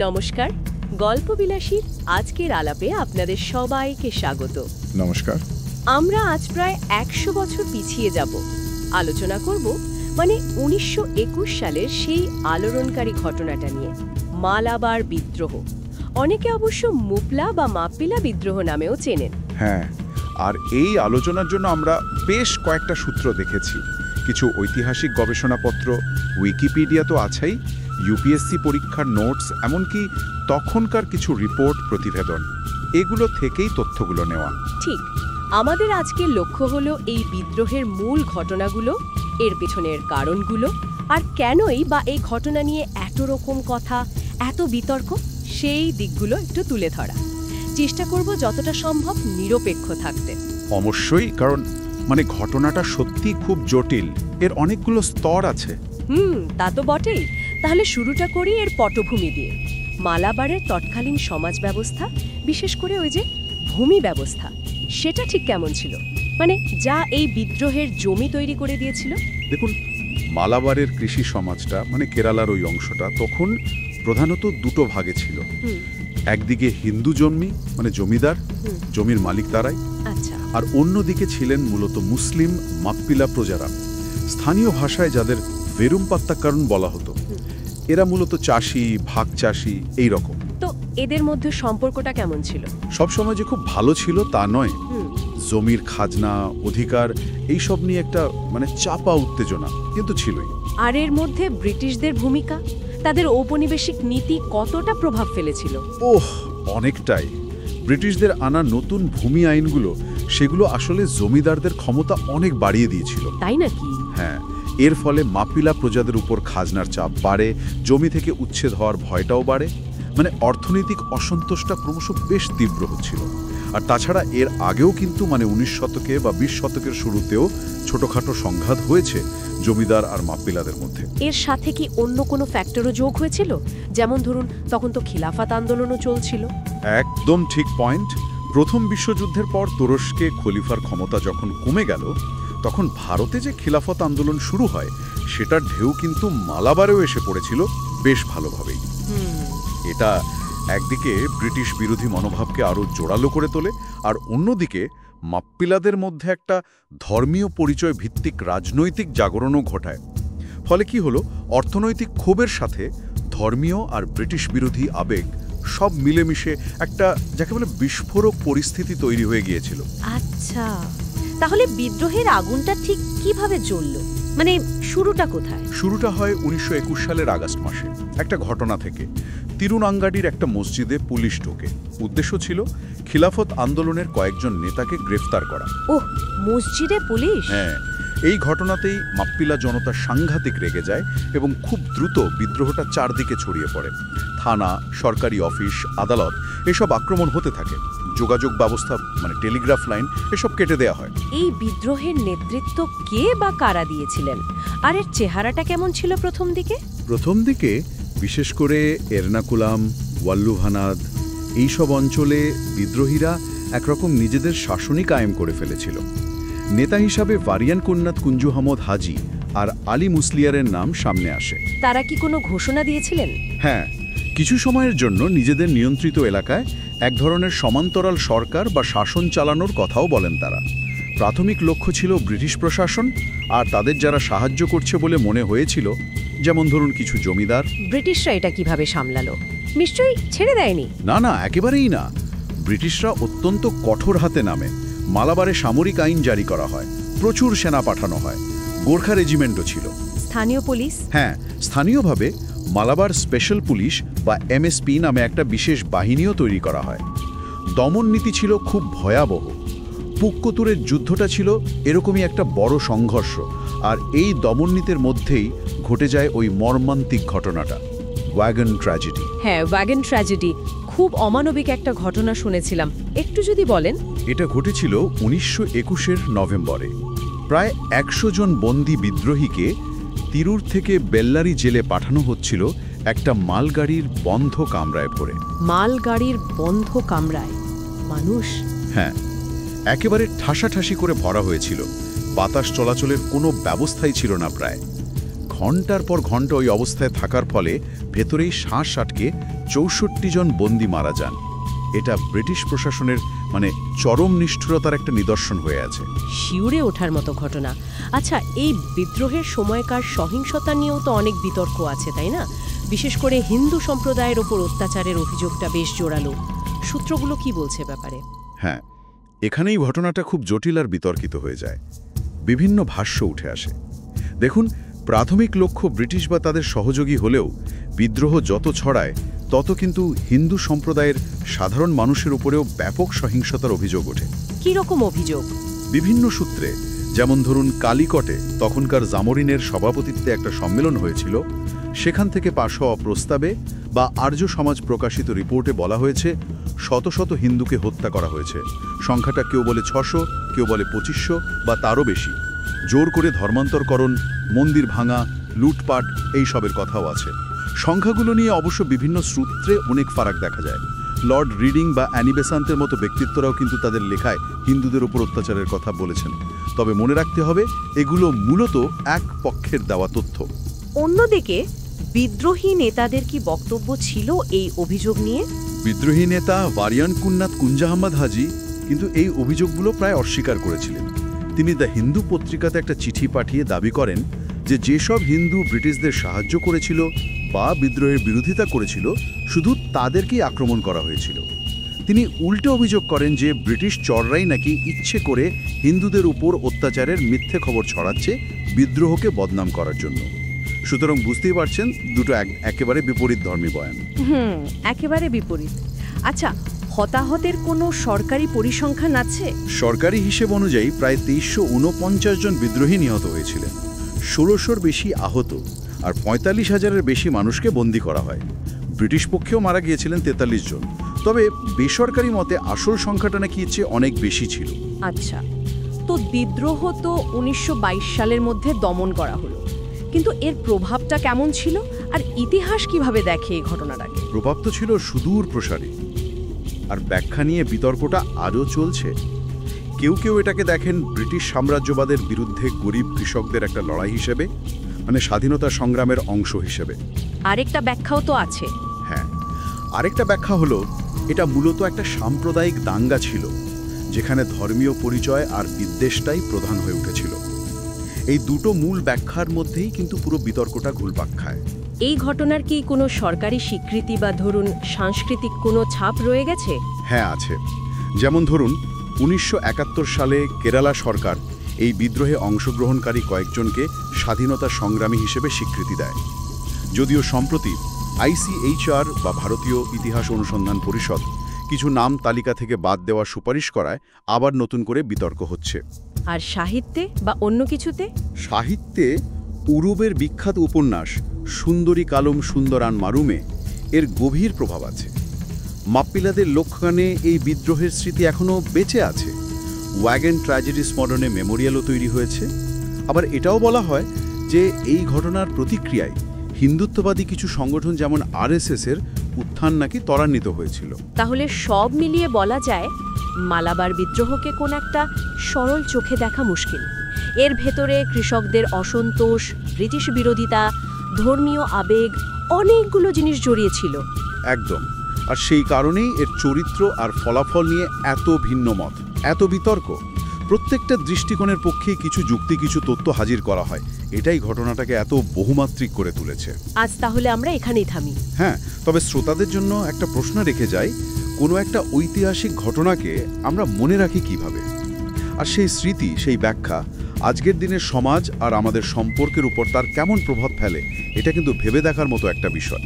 নমস্কার, গল্পবিলাসীর আজকের আলাপে আপনাদের সবাইকে স্বাগত। নমস্কার। আমরা আজ প্রায় 100 বছর পিছিয়ে যাব। আলোচনা করব 1921 সালের সেই আলোড়নকারী ঘটনাটা নিয়ে, মালাবার বিদ্রোহ। অনেকে অবশ্য মুপলা বা মাপ্পিলা বিদ্রোহ নামেও চেনেন। হ্যাঁ, আর এই আলোচনার জন্য আমরা বেশ কয়েকটা সূত্র দেখেছি। কিছু ঐতিহাসিক গবেষণাপত্র, উইকিপিডিয়া তো আছেই, ইউপিএসসি পরীক্ষার নোটস, এমনকি তখনকার কিছু রিপোর্ট, প্রতিবেদন, এগুলো থেকেই তথ্যগুলো নেওয়া। ঠিক, আমাদের আজকের লক্ষ্য হলো এই বিদ্রোহের মূল ঘটনাগুলো, এর পেছনের কারণগুলো, আর কেনই বা এই ঘটনা নিয়ে এত রকম কথা, এত বিতর্ক, সেই দিকগুলো একটু তুলে ধরা। চেষ্টা করব যতটা সম্ভব নিরপেক্ষ থাকতে। অবশ্যই, কারণ ঘটনাটা সত্যি খুব জটিল, এর অনেকগুলো স্তর আছে। তা তো বটেই। তাহলে শুরুটা করি এর পটভূমি দিয়ে। মালাবারের তৎকালীন সমাজ ব্যবস্থা, বিশেষ করে ওই যে ভূমি ব্যবস্থা, সেটা ঠিক কেমন ছিল? যা এই বিদ্রোহের জমি তৈরি করে দিয়েছিল। দেখুন, মালাবারের কৃষি সমাজটা, কেরালার ওই অংশটা, তখন প্রধানত দুটো ভাগে ছিল। একদিকে হিন্দু জমি, জমিদার, জমির মালিক তারাই। আচ্ছা। আর অন্যদিকে ছিলেন মূলত মুসলিম মাপ্পিলা প্রজারা, স্থানীয় ভাষায় যাদের ভেরুমপাত্তাকারণ বলা হতো। এরা মূলত চাষি, ভাগ চাষি, এই রকম। তো এদের মধ্যে সম্পর্কটা কেমন ছিল? সবসময় যে খুব ভালো ছিল তা নয়। জমির খাজনা, অধিকার, এইসব নিয়ে একটা চাপা উত্তেজনা কিন্তু ছিলই। আর এর মধ্যে ব্রিটিশদের ভূমিকা, তাদের ঔপনিবেশিক নীতি কতটা প্রভাব ফেলেছিল? অনেকটাই। ব্রিটিশদের আনা নতুন ভূমি আইনগুলো, সেগুলো আসলে জমিদারদের ক্ষমতা অনেক বাড়িয়ে দিয়েছিল। তাই নাকি? হ্যাঁ, এর ফলে মাপ্পিলা প্রজাদের উপর খাজনার চাপ বাড়ে, জমি থেকে উচ্ছেদ হওয়ার ভয়টাও বাড়ে। অর্থনৈতিক অসন্তোষটা ক্রমশ বেশ তীব্র হচ্ছিল। আর তাছাড়া এর আগেও কিন্তু 19 শতকে বা 20 শতকের শুরুতেও ছোটখাটো সংঘাত হয়েছে জমিদার আর মাপ্পিলাদের মধ্যে। এর সাথে কি অন্য কোনো ফ্যাক্টরও যোগ হয়েছিল? যেমন ধরুন, তখন তো খিলাফত আন্দোলনও চলছিল। একদম ঠিক পয়েন্ট। প্রথম বিশ্বযুদ্ধের পর তুরস্কে খলিফার ক্ষমতা যখন কমে গেল, তখন ভারতে যে খিলাফত আন্দোলন শুরু হয়, সেটার ঢেউ কিন্তু মালাবারেও এসে পড়েছিল বেশ ভালোভাবেই। এটা একদিকে ব্রিটিশ বিরোধী মনোভাবকে আরও জোরালো করে তোলে, আর অন্যদিকে মাপ্পিলাদের মধ্যে একটা ধর্মীয় পরিচয় ভিত্তিক রাজনৈতিক জাগরণও ঘটায়। ফলে কি হলো, অর্থনৈতিক ক্ষোভের সাথে ধর্মীয় আর ব্রিটিশ বিরোধী আবেগ সব মিলেমিশে একটা, যাকে বলে, বিস্ফোরক পরিস্থিতি তৈরি হয়ে গিয়েছিল। আচ্ছা, তাহলে বিদ্রোহের আগুনটা ঠিক কিভাবে জ্বলল? শুরুটা কোথায়? শুরুটা হয় 1921 সালের আগস্ট মাসে একটা ঘটনা থেকে। তিরুনাঙ্গাডির একটা মসজিদে পুলিশ ঢোকে। উদ্দেশ্য ছিল খিলাফত আন্দোলনের কয়েকজন নেতাকে গ্রেফতার করা। মসজিদে পুলিশ? হ্যাঁ, এই ঘটনাতেই মাপ্পিলা জনতা সাংঘাতিক রেগে যায় এবং খুব দ্রুত বিদ্রোহটা চারদিকে ছড়িয়ে পড়ে। থানা, সরকারি অফিস, আদালত, এসব আক্রমণ হতে থাকে। যোগাযোগ ব্যবস্থা, টেলিগ্রাফ লাইন, এসব কেটে দেয়া হয়। এই বিদ্রোহের নেতৃত্ব কে বা কারা দিয়েছিলেন? আর এর চেহারাটা কেমন ছিল প্রথম দিকে? প্রথম দিকে বিশেষ করে এর্নাকুলাম, ওয়াল্লুভানাদ, এইসব অঞ্চলে বিদ্রোহীরা একরকম নিজেদের শাসনই কায়েম করে ফেলেছিল। নেতা হিসাবে ভারিয়ান কুন্নাত কুঞ্জু আহমদ হাজি আর আলী মুসলিয়ারের নাম সামনে আসে। তারা কি কোনো ঘোষণা দিয়েছিলেন? হ্যাঁ, কিছু সময়ের জন্য নিজেদের নিয়ন্ত্রিত এলাকায় এক ধরনের সমান্তরাল সরকার বা শাসন চালানোর কথাও বলেন তারা। প্রাথমিক লক্ষ্য ছিল ব্রিটিশ প্রশাসন, আর তাদের যারা সাহায্য করছে বলে মনে হয়েছিল, যেমন ধরুন কিছু জমিদার। ব্রিটিশরা এটা কিভাবে সামলালো? নিশ্চয়ই ছেড়ে দেয়নি। না, একেবারেই না। ব্রিটিশরা অত্যন্ত কঠোর হাতে নামে। মালাবারে সামরিক আইন জারি করা হয়, প্রচুর সেনা পাঠানো হয়, গোর্খা রেজিমেন্টও ছিল। স্থানীয় পুলিশ? হ্যাঁ, স্থানীয়ভাবে মালাবার স্পেশাল পুলিশ বা এমএসপি নামে একটা বিশেষ বাহিনীও তৈরি করা হয়। দমন নীতি ছিল খুব ভয়াবহ। পুক্কতুরের যুদ্ধটা ছিল এরকমই একটা বড় সংঘর্ষ, আর এই দমন নীতির মধ্যেই ঘটে যায় ওই মর্মান্তিক ঘটনাটা, ওয়াগন ট্র্যাজেডি। হ্যাঁ, ওয়াগন ট্র্যাজেডি খুব অমানবিক একটা ঘটনা শুনেছিলাম, একটু যদি বলেন। এটা ঘটেছিল 1921-এর নভেম্বরে। প্রায় 100 জন বন্দী বিদ্রোহীকে তিরুর থেকে বেল্লারি জেলে পাঠানো হচ্ছিল একটা মালগাড়ির বন্ধ কামরায় ভরে। মালগাড়ির বন্ধ কামরায় মানুষ? হ্যাঁ, একেবারে ঠাসাঠাসি করে ভরা হয়েছিল। বাতাস চলাচলের কোনো ব্যবস্থাই ছিল না প্রায়। ঘন্টার পর ঘন্টা ওই অবস্থায় থাকার ফলে ভেতরেই শ্বাস আটকে ৬৪ জন বন্দী মারা যান। এটা ব্রিটিশ প্রশাসনের চরম নিষ্ঠুরতার একটা নিদর্শন হয়ে আছে। শিউরে ওঠার মতো ঘটনা। আচ্ছা, এই বিদ্রোহের সময়কার সহিংসতা নিয়েও তো অনেক বিতর্ক আছে, তাই না? বিশেষ করে হিন্দু সম্প্রদায়ের ওপর অত্যাচারের অভিযোগটা বেশ জোরালো। সূত্রগুলো কি বলছে ব্যাপারে? হ্যাঁ, এখানেই ঘটনাটা খুব জটিল আর বিতর্কিত হয়ে যায়। বিভিন্ন ভাষ্য উঠে আসে। দেখুন, প্রাথমিক লক্ষ্য ব্রিটিশ বা তাদের সহযোগী হলেও বিদ্রোহ যত ছড়ায় তত কিন্তু হিন্দু সম্প্রদায়ের সাধারণ মানুষের উপরেও ব্যাপক সহিংসতার অভিযোগ ওঠে। কী রকম অভিযোগ? বিভিন্ন সূত্রে, যেমন ধরুন কালিকটে তখনকার জামরিনের সভাপতিত্বে একটা সম্মেলন হয়েছিল, সেখান থেকে পাশ হওয়া প্রস্তাবে বা আর্য সমাজ প্রকাশিত রিপোর্টে বলা হয়েছে শত শত হিন্দুকে হত্যা করা হয়েছে। সংখ্যাটা কেউ বলে ৬০০, কেউ বলে ২৫০০ বা তারও বেশি। জোর করে ধর্মান্তরকরণ, মন্দির ভাঙা, লুটপাট এইসবের কথাও আছে। সংখ্যাগুলো নিয়ে অবশ্য বিভিন্ন সূত্রে অনেক ফারাক দেখা যায়। লর্ড রিডিং বা অ্যানি বেসান্তের মতো ব্যক্তিত্বরাও কিন্তু তাদের লেখায় হিন্দুদের উপর অত্যাচারের কথা বলেছেন। তবে মনে রাখতে হবে, এগুলো মূলত এক পক্ষের দেওয়া তথ্য। অন্যদিকে বিদ্রোহী নেতাদের কি বক্তব্য ছিল এই অভিযোগ নিয়ে? বিদ্রোহী নেতা ভারিয়ান কুন্নাত কুঞ্জা আহমদ হাজি কিন্তু এই অভিযোগগুলো প্রায় অস্বীকার করেছিলেন। তিনি দ্য হিন্দু পত্রিকাতে একটা চিঠি পাঠিয়ে দাবি করেন যে যেসব হিন্দু ব্রিটিশদের সাহায্য করেছিল বা বিদ্রোহের বিরোধিতা করেছিল, শুধু তাদেরকেই আক্রমণ করা হয়েছিল। তিনি উল্টে অভিযোগ করেন যে ব্রিটিশ চররাই নাকি ইচ্ছে করে হিন্দুদের উপর অত্যাচারের মিথ্যে খবর ছড়াচ্ছে বিদ্রোহকে বদনাম করার জন্য। সুতরাং বুঝতেই পারছেন, দুটো একেবারে বিপরীত ধর্মী বয়ান। একেবারে বিপরীত। আচ্ছা, হতাহতের কোনো সরকারি পরিসংখ্যান আছে? সরকারি হিসেব অনুযায়ী প্রায় ৩৪৯ জন বিদ্রোহী নিহত হয়েছিলেন, ১৬০০-র বেশি আহত আর ৪৫,০০০-এর বেশি মানুষকে বন্দী করা হয়। ব্রিটিশ পক্ষেও মারা গিয়েছিলেন ৪৩ জন। তবে বেসরকারি মতে আসল সংখ্যাটা নাকি এর চেয়ে অনেক বেশি ছিল। আচ্ছা, তো বিদ্রোহ তো ১৯২২ সালের মধ্যে দমন করা হলো, কিন্তু এর প্রভাবটা কেমন ছিল আর ইতিহাস কিভাবে দেখে এই ঘটনাটাকে? প্রভাব তো ছিল সুদূর প্রসারী, আর ব্যাখ্যা নিয়ে বিতর্কটা আজও চলছে। কেউ কেউ এটাকে দেখেন ব্রিটিশ সাম্রাজ্যবাদের বিরুদ্ধে গরিব কৃষকদের একটা লড়াই হিসেবে, স্বাধীনতা সংগ্রামের অংশ হিসেবে। আরেকটা ব্যাখ্যাও তো আছে। হ্যাঁ, আরেকটা ব্যাখ্যা হলো এটা মূলত একটা সাম্প্রদায়িক দাঙ্গা ছিল, যেখানে ধর্মীয় পরিচয় আর বিদ্বেষটাই প্রধান হয়ে উঠেছিল। এই দুটো মূল ব্যাখ্যার মধ্যেই কিন্তু পুরো বিতর্কটা ঘুরপাক খায়। এই ঘটনার কি কোনো সরকারি স্বীকৃতি বা ধরুন সাংস্কৃতিক কোনো ছাপ রয়ে গেছে? হ্যাঁ, আছে। যেমন ধরুন ১৯৭১ সালে কেরালা সরকার এই বিদ্রোহে অংশগ্রহণকারী কয়েকজনকে স্বাধীনতা সংগ্রামী হিসেবে স্বীকৃতি দেয়। যদিও সম্প্রতি ICHR বা ভারতীয় ইতিহাস অনুসন্ধান পরিষদ কিছু নাম তালিকা থেকে বাদ দেওয়ার সুপারিশ করায় আবার নতুন করে বিতর্ক হচ্ছে। আর সাহিত্যে বা অন্য কিছুতে? সাহিত্যে উরুবের বিখ্যাত উপন্যাস সুন্দরী কালম সুন্দরান মারুমে এর গভীর প্রভাব আছে। মাপ্পিলাদের লোকগানে এই বিদ্রোহের স্মৃতি এখনও বেঁচে আছে। ওয়াগন ট্র্যাজেডিস মডার্নে মেমোরিয়ালও তৈরি হয়েছে। আবার এটাও বলা হয় যে এই ঘটনার প্রতিক্রিয়ায় হিন্দুত্ববাদী কিছু সংগঠন যেমন RSS এর উত্থান নাকি ত্বরান্বিত হয়েছিল। তাহলে সব মিলিয়ে বলা যায় মালাবার বিদ্রোহকে কোন একটা সরল চোখে দেখা মুশকিল। এর ভেতরে কৃষকদের অসন্তোষ, ব্রিটিশ বিরোধিতা, ধর্মীয় আবেগ, অনেকগুলো জিনিস জড়িয়ে ছিল। একদম। আর সেই কারণেই এর চরিত্র আর ফলাফল নিয়ে এত ভিন্ন মত, এত বিতর্ক। প্রত্যেকটা দৃষ্টিকোণের পক্ষেই কিছু যুক্তি, কিছু তথ্য হাজির করা হয়। এটাই ঘটনাটাকে এত বহুমাত্রিক করে তুলেছে। আজ তাহলে আমরা এখানেই থামি। হ্যাঁ, তবে শ্রোতাদের জন্য একটা প্রশ্ন রেখে যাই, কোনো একটা ঐতিহাসিক ঘটনাকে আমরা মনে রাখি কিভাবে? আর সেই স্মৃতি, সেই ব্যাখ্যা আজকের দিনের সমাজ আর আমাদের সম্পর্কের উপর তার কেমন প্রভাব ফেলে, এটা কিন্তু ভেবে দেখার মতো একটা বিষয়।